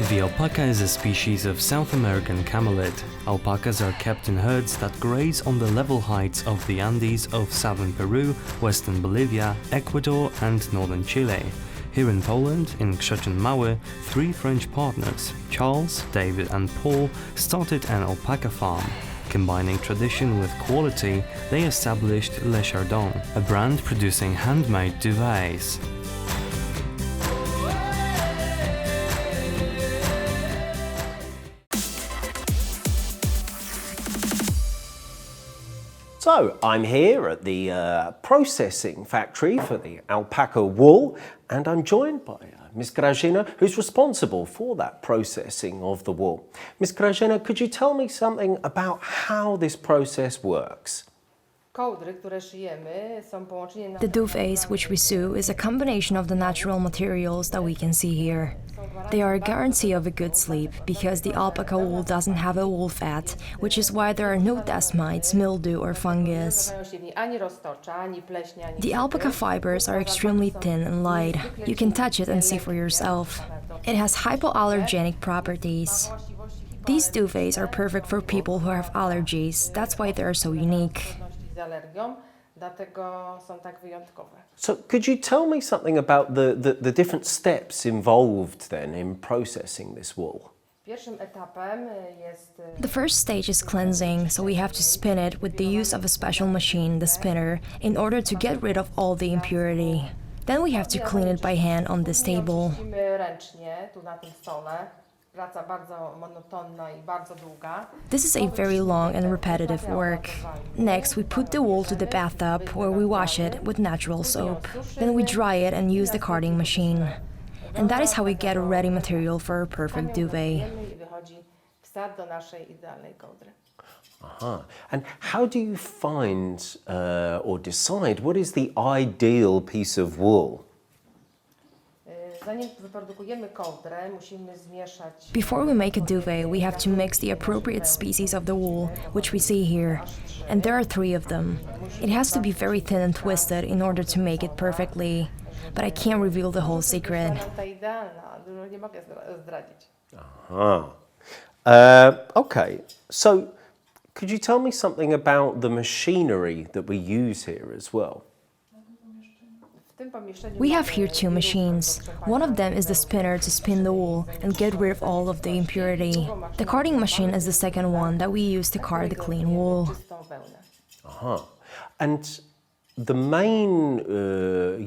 The alpaca is a species of South American camelid. Alpacas are kept in herds that graze on the level heights of the Andes of southern Peru, western Bolivia, Ecuador and northern Chile. Here in Poland, in Krzeczyn, Mały, three French partners, Charles, David and Paul, started an alpaca farm. Combining tradition with quality, they established Le Chardon, a brand producing handmade duvets. So I'm here at the processing factory for the alpaca wool, and I'm joined by Ms. Grażyna, who's responsible for that processing of the wool. Ms. Grażyna, could you tell me something about how this process works? The duvets which we sew is a combination of the natural materials that we can see here. They are a guarantee of a good sleep because the alpaca wool doesn't have a wool fat, which is why there are no dust mites, mildew or fungus. The alpaca fibers are extremely thin and light. You can touch it and see for yourself. It has hypoallergenic properties. These duvets are perfect for people who have allergies. That's why they are so unique. So could you tell me something about the different steps involved then in processing this wool? The first stage is cleansing, so we have to spin it with the use of a special machine, the spinner, in order to get rid of all the impurity. Then we have to clean it by hand on this table. This is a very long and repetitive work. Next, we put the wool to the bathtub where we wash it with natural soap. Then we dry it and use the carding machine. And that is how we get a ready material for a perfect duvet. And how do you find or decide what is the ideal piece of wool? Before we make a duvet, we have to mix the appropriate species of the wool, which we see here. And there are three of them. It has to be very thin and twisted in order to make it perfectly. But I can't reveal the whole secret. Okay, so could you tell me something about the machinery that we use here as well? We have here two machines. One of them is the spinner to spin the wool and get rid of all of the impurity. The carding machine is the second one that we use to card the clean wool. And the main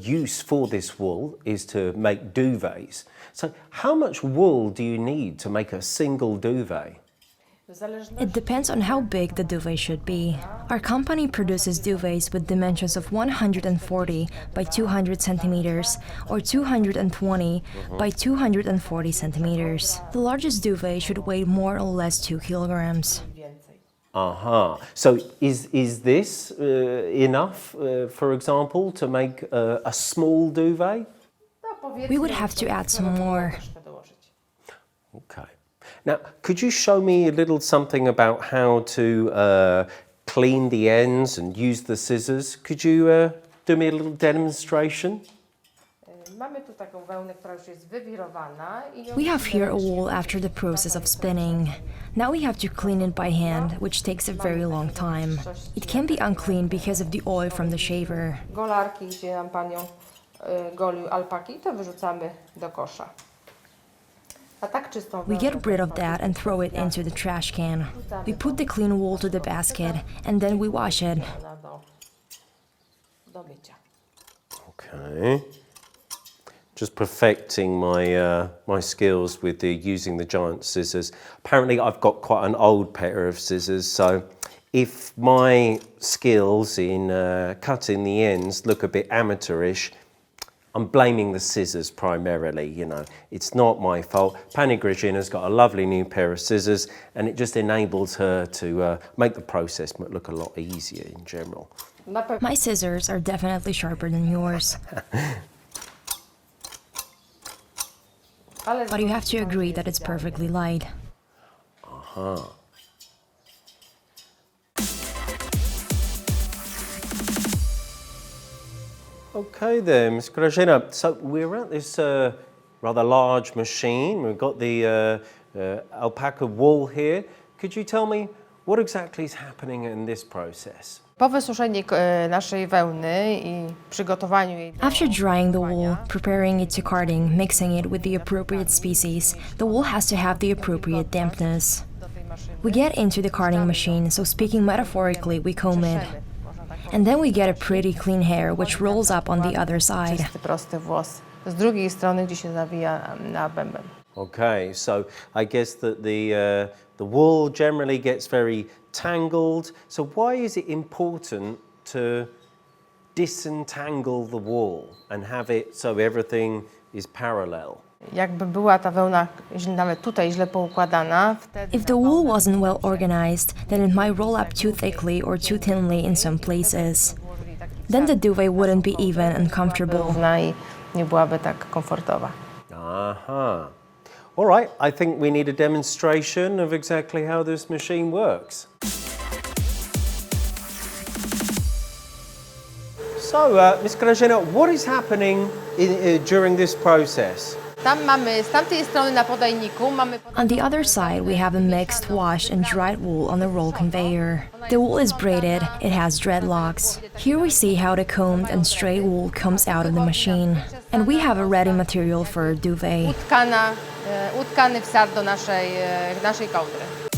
use for this wool is to make duvets. So how much wool do you need to make a single duvet? It depends on how big the duvet should be. Our company produces duvets with dimensions of 140 by 200 centimeters or 220 by 240 centimeters. The largest duvet should weigh more or less 2 kilograms. So is this enough, for example, to make a small duvet? We would have to add some more. Okay. Now, could you show me a little something about how to clean the ends and use the scissors? Could you do me a little demonstration? We have here a wool after the process of spinning. Now we have to clean it by hand, which takes a very long time. It can be unclean because of the oil from the shaver. We get rid of that and throw it into the trash can. We put the clean wool to the basket and then we wash it. Okay. Just perfecting my skills with using the giant scissors. Apparently I've got quite an old pair of scissors, so if my skills in cutting the ends look a bit amateurish, I'm blaming the scissors primarily, you know. It's not my fault. Pani Grażyna's got a lovely new pair of scissors and it just enables her to make the process look a lot easier in general. My scissors are definitely sharper than yours. But you have to agree that it's perfectly light. Okay then, Ms. Krzeczyn. So we're at this rather large machine. We've got the alpaca wool here. Could you tell me what exactly is happening in this process? Po wysuszeniu naszej wełny i przygotowaniu jej do After drying the wool, preparing it to carding, mixing it with the appropriate species, the wool has to have the appropriate dampness. We get into the carding machine, so speaking metaphorically, we comb it. And then we get a pretty clean hair, which rolls up on the other side. czysty, prosty włos. Z drugiej strony, gdzie się zawija na bęben. Okay, so I guess that the wool generally gets very tangled. So why is it important to disentangle the wool and have it so everything is parallel? Jakby była ta wełna nawet tutaj źle poukładana, wtedy If the wool wasn't well organized, then it might roll up too thickly or too thinly in some places. Then the duvet wouldn't be even and comfortable. równa i nie byłaby tak komfortowa. Aha. All right, I think we need a demonstration of exactly how this machine works. So, Ms. Krzeczyn, what is happening during this process? Tam mamy, z tamtej strony na podajniku mamy On the other side, we have a mixed, washed, and dried wool on the roll conveyor. The wool is braided, it has dreadlocks. Here we see how the combed and straight wool comes out of the machine. And we have a ready material for a duvet. utkany wsad do naszej kołdry.